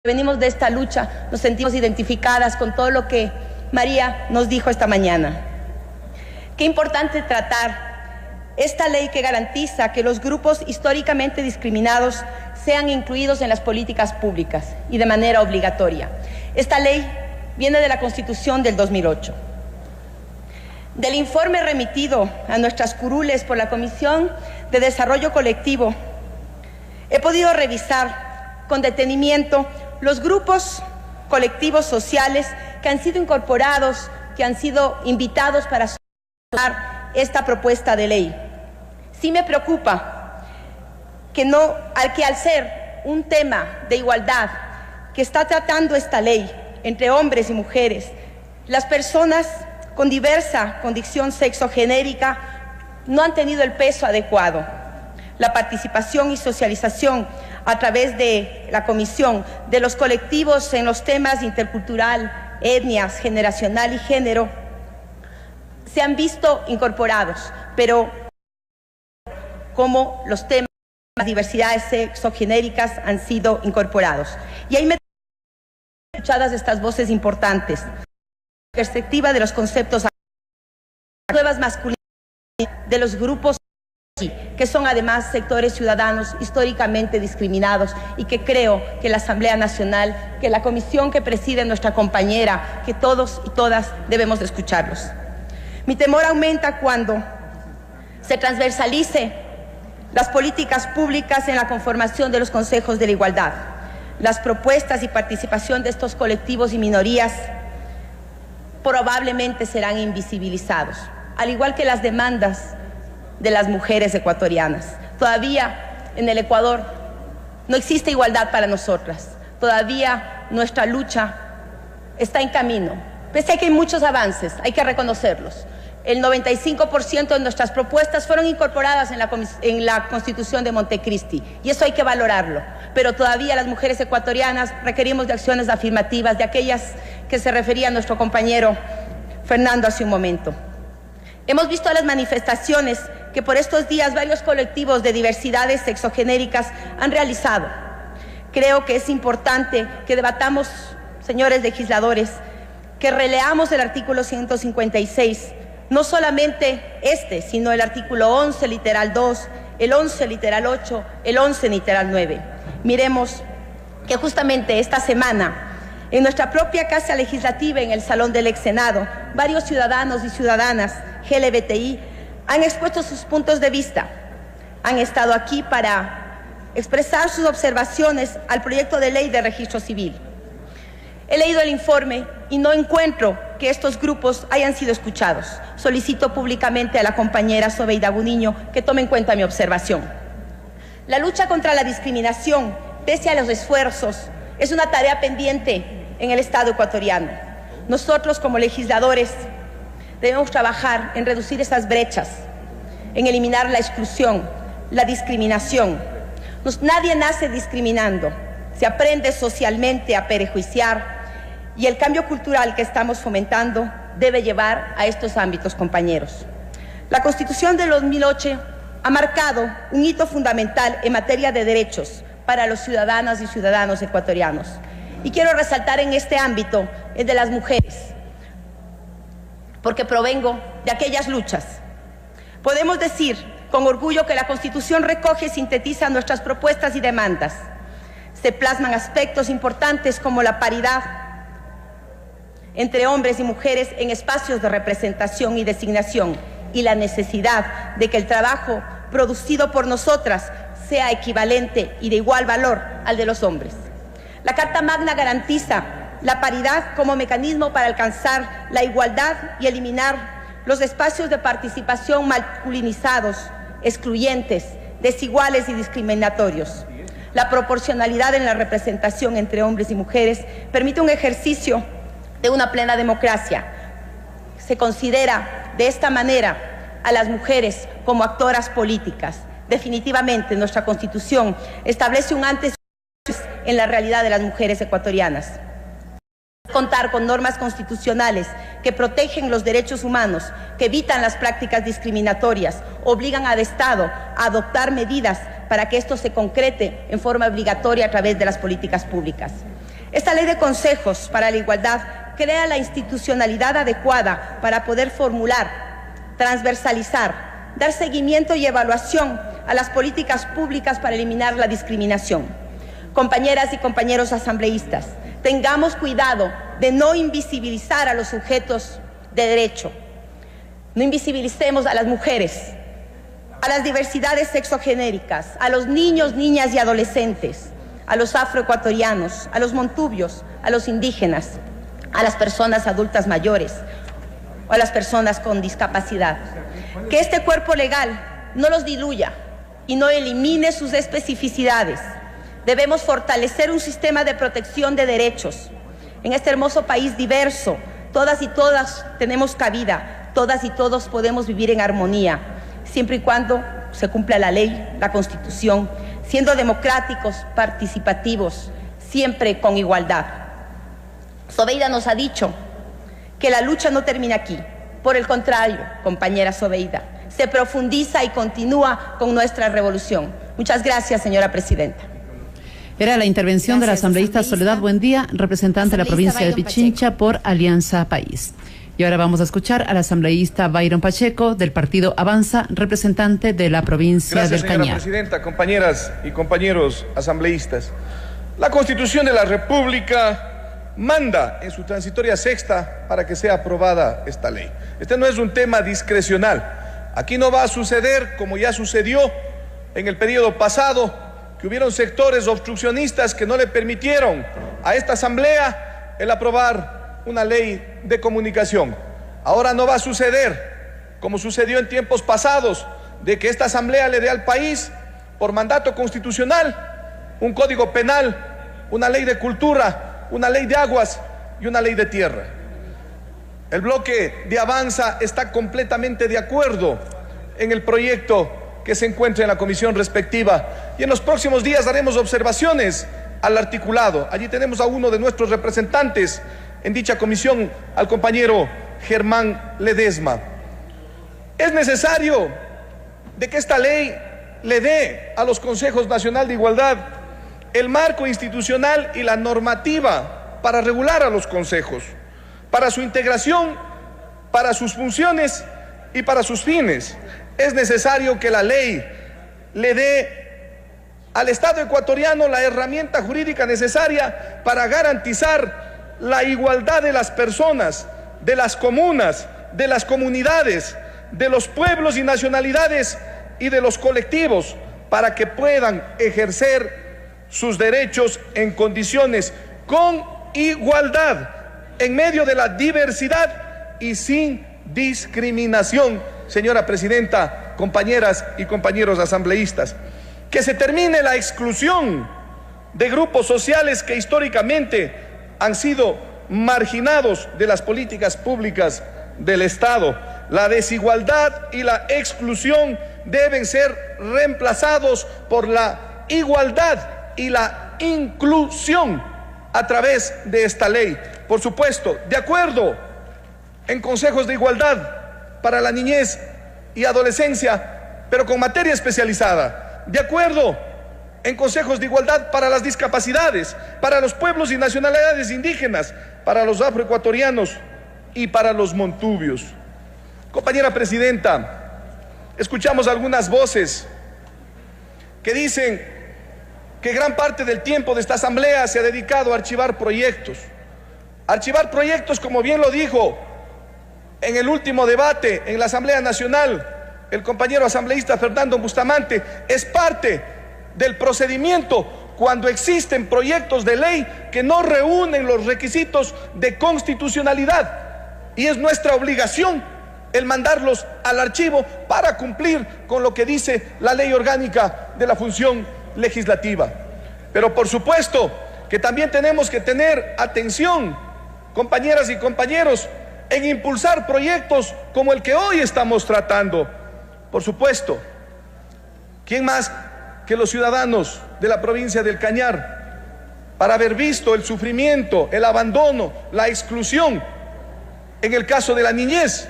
venimos de esta lucha, nos sentimos identificadas con todo lo que María nos dijo esta mañana. Qué importante tratar esta ley que garantiza que los grupos históricamente discriminados sean incluidos en las políticas públicas y de manera obligatoria. Esta ley viene de la Constitución del 2008. Del informe remitido a nuestras curules por la Comisión de Desarrollo Colectivo, he podido revisar con detenimiento los grupos colectivos sociales que han sido incorporados, que han sido invitados para solucionar esta propuesta de ley. Sí me preocupa que al ser un tema de igualdad que está tratando esta ley entre hombres y mujeres, las personas con diversa condición sexogenérica no han tenido el peso adecuado. La participación y socialización a través de la comisión de los colectivos en los temas intercultural, etnias, generacional y género se han visto incorporados, pero como los temas de las diversidades sexogenéricas han sido incorporados. Y ahí me escuchadas estas voces importantes, la perspectiva de los conceptos nuevas masculinas de los grupos que son además sectores ciudadanos históricamente discriminados y que creo que la Asamblea Nacional, que la comisión que preside nuestra compañera, que todos y todas debemos de escucharlos. Mi temor aumenta cuando se transversalice las políticas públicas en la conformación de los consejos de la igualdad. Las propuestas y participación de estos colectivos y minorías probablemente serán invisibilizados, al igual que las demandas de las mujeres ecuatorianas. Todavía en el Ecuador no existe igualdad para nosotras. Todavía nuestra lucha está en camino. Pese a que hay muchos avances, hay que reconocerlos. El 95% de nuestras propuestas fueron incorporadas en la Constitución de Montecristi, y eso hay que valorarlo. Pero todavía las mujeres ecuatorianas requerimos de acciones afirmativas, de aquellas que se refería nuestro compañero Fernando hace un momento. Hemos visto las manifestaciones que por estos días varios colectivos de diversidades sexogenéricas han realizado. Creo que es importante que debatamos, señores legisladores, que releamos el artículo 156, no solamente sino el artículo 11, literal 2, el 11, literal 8, el 11, literal 9. Miremos que justamente esta semana, en nuestra propia Casa Legislativa, en el Salón del Ex Senado, varios ciudadanos y ciudadanas LGBTI han expuesto sus puntos de vista. Han estado aquí para expresar sus observaciones al proyecto de ley de registro civil. He leído el informe y no encuentro que estos grupos hayan sido escuchados. Solicito públicamente a la compañera Zobeida Guniño que tome en cuenta mi observación. La lucha contra la discriminación, pese a los esfuerzos, es una tarea pendiente en el Estado ecuatoriano. Nosotros, como legisladores, debemos trabajar en reducir esas brechas, en eliminar la exclusión, la discriminación. Nadie nace discriminando, se aprende socialmente a prejuiciar, y el cambio cultural que estamos fomentando debe llevar a estos ámbitos, compañeros. La Constitución de 2008 ha marcado un hito fundamental en materia de derechos para los ciudadanas y ciudadanos ecuatorianos. Y quiero resaltar en este ámbito el de las mujeres, porque provengo de aquellas luchas. Podemos decir con orgullo que la Constitución recoge y sintetiza nuestras propuestas y demandas. Se plasman aspectos importantes como la paridad entre hombres y mujeres en espacios de representación y designación, y la necesidad de que el trabajo producido por nosotras sea equivalente y de igual valor al de los hombres. La Carta Magna garantiza la paridad como mecanismo para alcanzar la igualdad y eliminar los espacios de participación masculinizados, excluyentes, desiguales y discriminatorios. La proporcionalidad en la representación entre hombres y mujeres permite un ejercicio de una plena democracia. Se considera de esta manera a las mujeres como actoras políticas. Definitivamente nuestra Constitución establece un antes y un después en la realidad de las mujeres ecuatorianas. Contar con normas constitucionales que protegen los derechos humanos, que evitan las prácticas discriminatorias, obligan al Estado a adoptar medidas para que esto se concrete en forma obligatoria a través de las políticas públicas. Esta ley de consejos para la igualdad crea la institucionalidad adecuada para poder formular, transversalizar, dar seguimiento y evaluación a las políticas públicas para eliminar la discriminación. Compañeras y compañeros asambleístas, tengamos cuidado de no invisibilizar a los sujetos de derecho. No invisibilicemos a las mujeres, a las diversidades sexogenéricas, a los niños, niñas y adolescentes, a los afroecuatorianos, a los montubios, a los indígenas, a las personas adultas mayores o a las personas con discapacidad. Que este cuerpo legal no los diluya y no elimine sus especificidades. Debemos fortalecer un sistema de protección de derechos. En este hermoso país diverso, todas y todas tenemos cabida, todas y todos podemos vivir en armonía, siempre y cuando se cumpla la ley, la Constitución, siendo democráticos, participativos, siempre con igualdad. Sobeida nos ha dicho que la lucha no termina aquí. Por el contrario, compañera Sobeida, se profundiza y continúa con nuestra revolución. Muchas gracias, señora presidenta. Era la intervención de la asambleísta Soledad Buendía, representante de la provincia de Pichincha por Alianza País. Y ahora vamos a escuchar al asambleísta Byron Pacheco del partido Avanza, representante de la provincia del Cañar. Gracias, señora presidenta, compañeras y compañeros asambleístas. La Constitución de la República manda en su transitoria sexta para que sea aprobada esta ley. Este no es un tema discrecional. Aquí no va a suceder como ya sucedió en el periodo pasado, que hubieron sectores obstruccionistas que no le permitieron a esta asamblea el aprobar una ley de comunicación. Ahora no va a suceder como sucedió en tiempos pasados, de que esta asamblea le dé al país por mandato constitucional un código penal, una ley de cultura, una ley de aguas y una ley de tierra. El bloque de Avanza está completamente de acuerdo en el proyecto que se encuentra en la comisión respectiva, y en los próximos días daremos observaciones al articulado. Allí tenemos a uno de nuestros representantes en dicha comisión, al compañero Germán Ledesma. Es necesario de que esta ley le dé a los consejos nacional de igualdad el marco institucional y la normativa para regular a los consejos, para su integración, para sus funciones y para sus fines. Es necesario que la ley le dé al Estado ecuatoriano la herramienta jurídica necesaria para garantizar la igualdad de las personas, de las comunas, de las comunidades, de los pueblos y nacionalidades y de los colectivos, para que puedan ejercer sus derechos en condiciones con igualdad, en medio de la diversidad y sin discriminación. Señora presidenta, compañeras y compañeros asambleístas, que se termine la exclusión de grupos sociales que históricamente han sido marginados de las políticas públicas del Estado. La desigualdad y la exclusión deben ser reemplazados por la igualdad y la inclusión a través de esta ley. Por supuesto, de acuerdo en consejos de igualdad para la niñez y adolescencia, pero con materia especializada. De acuerdo en consejos de igualdad para las discapacidades, para los pueblos y nacionalidades indígenas, para los afroecuatorianos y para los montubios. Compañera presidenta, escuchamos algunas voces que dicen que gran parte del tiempo de esta asamblea se ha dedicado a archivar proyectos. Archivar proyectos, como bien lo dijo en el último debate en la Asamblea Nacional el compañero asambleísta Fernando Bustamante, es parte del procedimiento cuando existen proyectos de ley que no reúnen los requisitos de constitucionalidad, y es nuestra obligación el mandarlos al archivo para cumplir con lo que dice la ley orgánica de la función legislativa. Pero por supuesto que también tenemos que tener atención, compañeras y compañeros, en impulsar proyectos como el que hoy estamos tratando. Por supuesto, ¿quién más que los ciudadanos de la provincia del Cañar, para haber visto el sufrimiento, el abandono, la exclusión en el caso de la niñez?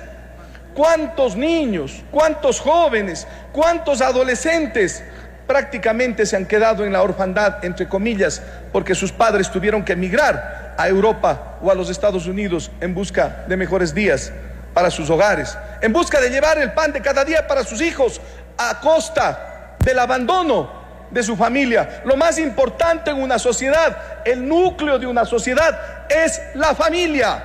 ¿Cuántos niños, cuántos jóvenes, cuántos adolescentes prácticamente se han quedado en la orfandad, entre comillas, porque sus padres tuvieron que emigrar a Europa o a los Estados Unidos en busca de mejores días para sus hogares, en busca de llevar el pan de cada día para sus hijos a costa del abandono de su familia. Lo más importante en una sociedad, el núcleo de una sociedad es la familia.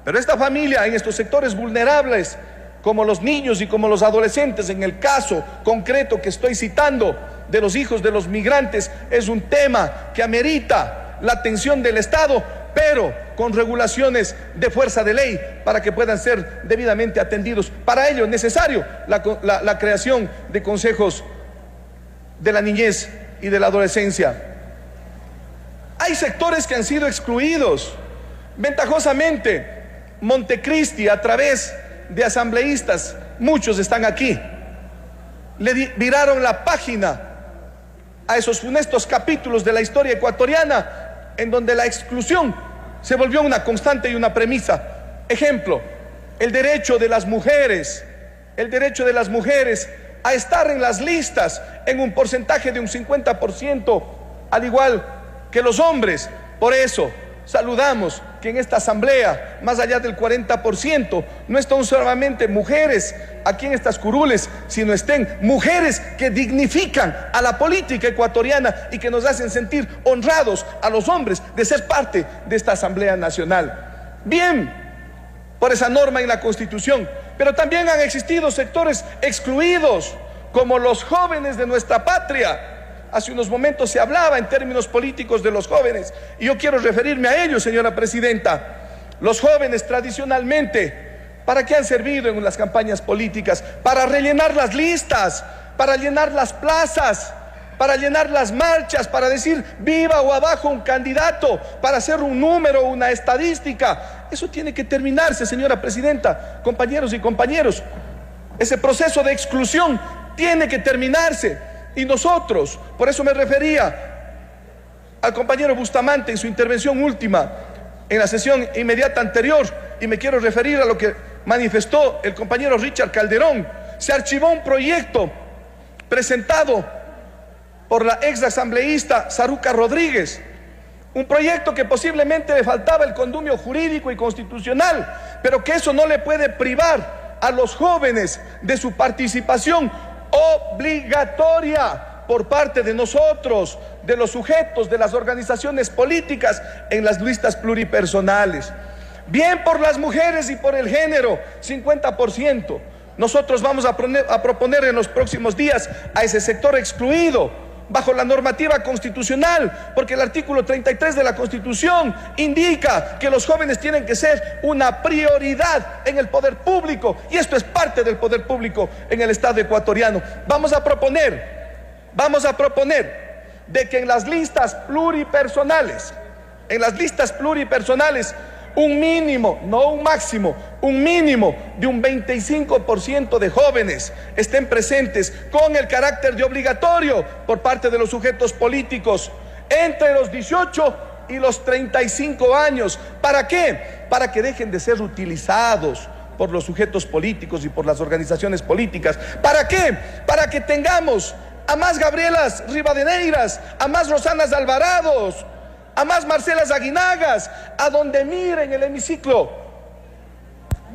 Pero esta familia en estos sectores vulnerables, como los niños y como los adolescentes, en el caso concreto que estoy citando de los hijos de los migrantes, es un tema que amerita la atención del Estado, pero con regulaciones de fuerza de ley para que puedan ser debidamente atendidos. Para ello es necesario la creación de consejos de la niñez y de la adolescencia. Hay sectores que han sido excluidos. Ventajosamente, Montecristi, a través de asambleístas, muchos están aquí, le viraron la página a esos funestos capítulos de la historia ecuatoriana en donde la exclusión se volvió una constante y una premisa. Ejemplo, el derecho de las mujeres a estar en las listas en un porcentaje de un 50%, al igual que los hombres. Por eso saludamos que en esta asamblea, más allá del 40%, no están solamente mujeres aquí en estas curules, sino estén mujeres que dignifican a la política ecuatoriana y que nos hacen sentir honrados a los hombres de ser parte de esta Asamblea Nacional. Bien, por esa norma en la Constitución, pero también han existido sectores excluidos, como los jóvenes de nuestra patria. Hace unos momentos se hablaba en términos políticos de los jóvenes, y yo quiero referirme a ellos, señora presidenta. Los jóvenes tradicionalmente, ¿para qué han servido en las campañas políticas? Para rellenar las listas, para llenar las plazas, para llenar las marchas, para decir viva o abajo un candidato, para hacer un número, una estadística. Eso tiene que terminarse, señora presidenta, compañeros y compañeros. Ese proceso de exclusión tiene que terminarse. Y nosotros, por eso me refería al compañero Bustamante en su intervención última, en la sesión inmediata anterior, y me quiero referir a lo que manifestó el compañero Richard Calderón. Se archivó un proyecto presentado por la ex asambleísta Saruca Rodríguez, un proyecto que posiblemente le faltaba el condumio jurídico y constitucional, pero que eso no le puede privar a los jóvenes de su participación obligatoria por parte de nosotros, de los sujetos, de las organizaciones políticas en las listas pluripersonales. Bien por las mujeres y por el género, 50%. Nosotros vamos a proponer en los próximos días a ese sector excluido bajo la normativa constitucional, porque el artículo 33 de la Constitución indica que los jóvenes tienen que ser una prioridad en el poder público, y esto es parte del poder público en el Estado ecuatoriano. Vamos a proponer de que en las listas pluripersonales, un mínimo, no un máximo, un mínimo de un 25% de jóvenes estén presentes con el carácter de obligatorio por parte de los sujetos políticos entre los 18 y los 35 años. ¿Para qué? Para que dejen de ser utilizados por los sujetos políticos y por las organizaciones políticas. ¿Para qué? Para que tengamos a más Gabrielas Rivadeneiras, a más Rosanas Alvarados, a más Marcelas Aguinagas, a donde miren el hemiciclo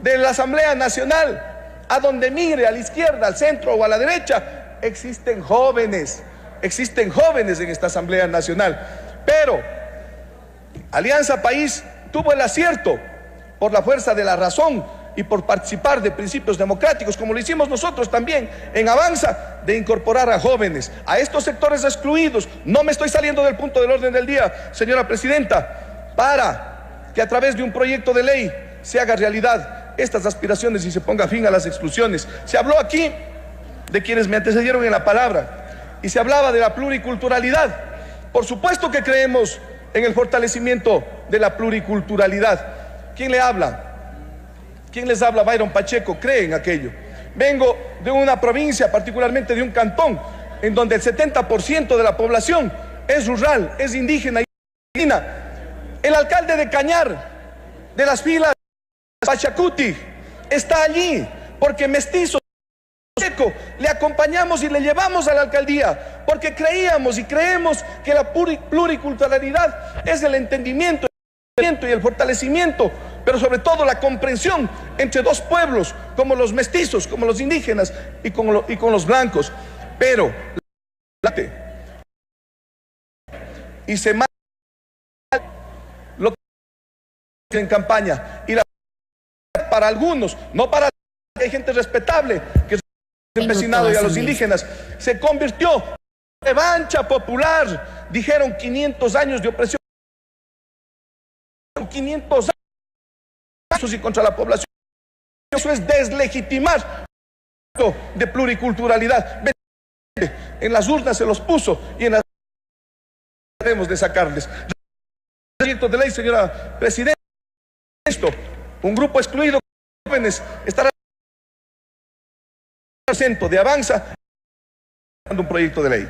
de la Asamblea Nacional, a donde mire, a la izquierda, al centro o a la derecha, existen jóvenes en esta Asamblea Nacional. Pero Alianza País tuvo el acierto, por la fuerza de la razón y por participar de principios democráticos, como lo hicimos nosotros también en Avanza, de incorporar a jóvenes, a estos sectores excluidos. No me estoy saliendo del punto del orden del día, señora presidenta, para que a través de un proyecto de ley se haga realidad estas aspiraciones y se ponga fin a las exclusiones. Se habló aquí de quienes me antecedieron en la palabra y se hablaba de la pluriculturalidad. Por supuesto que creemos en el fortalecimiento de la pluriculturalidad. ¿Quién le habla? ¿Quién les habla? Byron Pacheco cree en aquello. Vengo de una provincia, particularmente de un cantón, en donde el 70% de la población es rural, es indígena y indígena. El alcalde de Cañar, de las filas Pachacuti, está allí porque mestizos le acompañamos y le llevamos a la alcaldía, porque creíamos y creemos que la pluriculturalidad es el entendimiento y el fortalecimiento, pero sobre todo la comprensión entre dos pueblos, como los mestizos, como los indígenas y con los blancos. Pero y se mata lo que en campaña, y la para algunos, no para hay gente respetable que es empecinado, y a los indígenas se convirtió en revancha popular. Dijeron 500 años de opresión, 500 años y contra la población. Eso es deslegitimar de pluriculturalidad. En las urnas se los puso y en las debemos de sacarles. Proyecto de ley, señora presidenta, un grupo excluido de jóvenes estará centro de Avanza un proyecto de ley.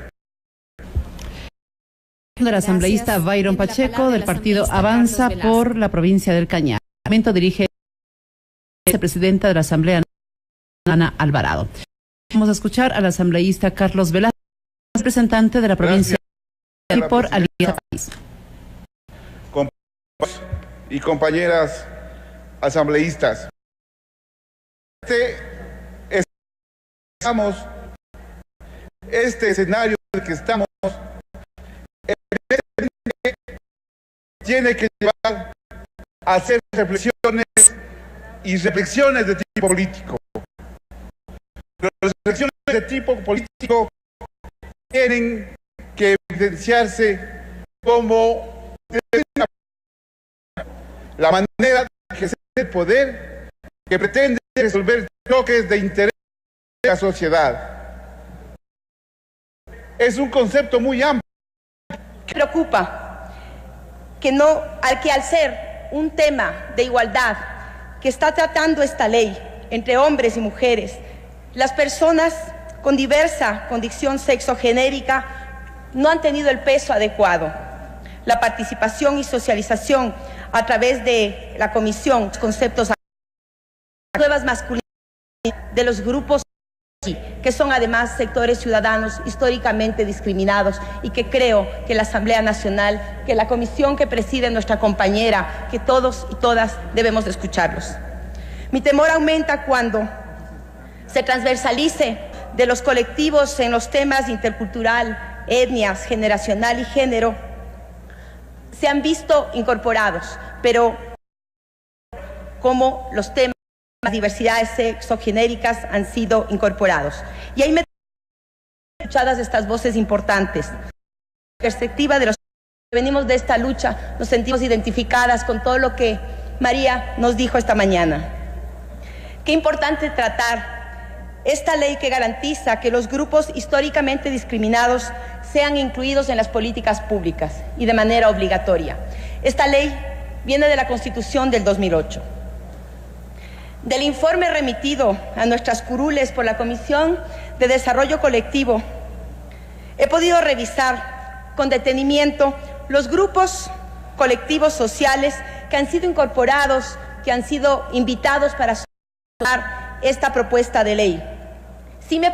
El asambleísta Byron Pacheco del partido Avanza por la provincia del Cañar. El parlamento dirige la vicepresidenta de la Asamblea, Ana Alvarado. Vamos a escuchar al asambleísta Carlos Velázquez, representante de la provincia y por Alianza País. Y compañeras asambleístas, este escenario en el que estamos tiene que llevar a hacer reflexiones de tipo político. Pero las reflexiones de tipo político tienen que evidenciarse como la manera de ejercer el poder que pretende resolver choques de interés de la sociedad. Es un concepto muy amplio. Preocupa que al ser un tema de igualdad que está tratando esta ley entre hombres y mujeres, las personas con diversa condición sexogenérica no han tenido el peso adecuado. La participación y socialización a través de la comisión, conceptos nuevas masculinas de los grupos que son además sectores ciudadanos históricamente discriminados, y que creo que la Asamblea Nacional, que la comisión que preside nuestra compañera, que todos y todas debemos de escucharlos. Mi temor aumenta cuando se transversalice de los colectivos en los temas intercultural, etnias, generacional y género, se han visto incorporados, pero como los temas de las diversidades sexogenéricas han sido incorporados. Y ahí me escuchadas estas voces importantes. La perspectiva de los que venimos de esta lucha, nos sentimos identificadas con todo lo que María nos dijo esta mañana. Qué importante tratar esta ley que garantiza que los grupos históricamente discriminados sean incluidos en las políticas públicas y de manera obligatoria. Esta ley viene de la Constitución del 2008. Del informe remitido a nuestras curules por la Comisión de Desarrollo Colectivo, he podido revisar con detenimiento los grupos colectivos sociales que han sido incorporados, que han sido invitados para esta propuesta de ley. Sí me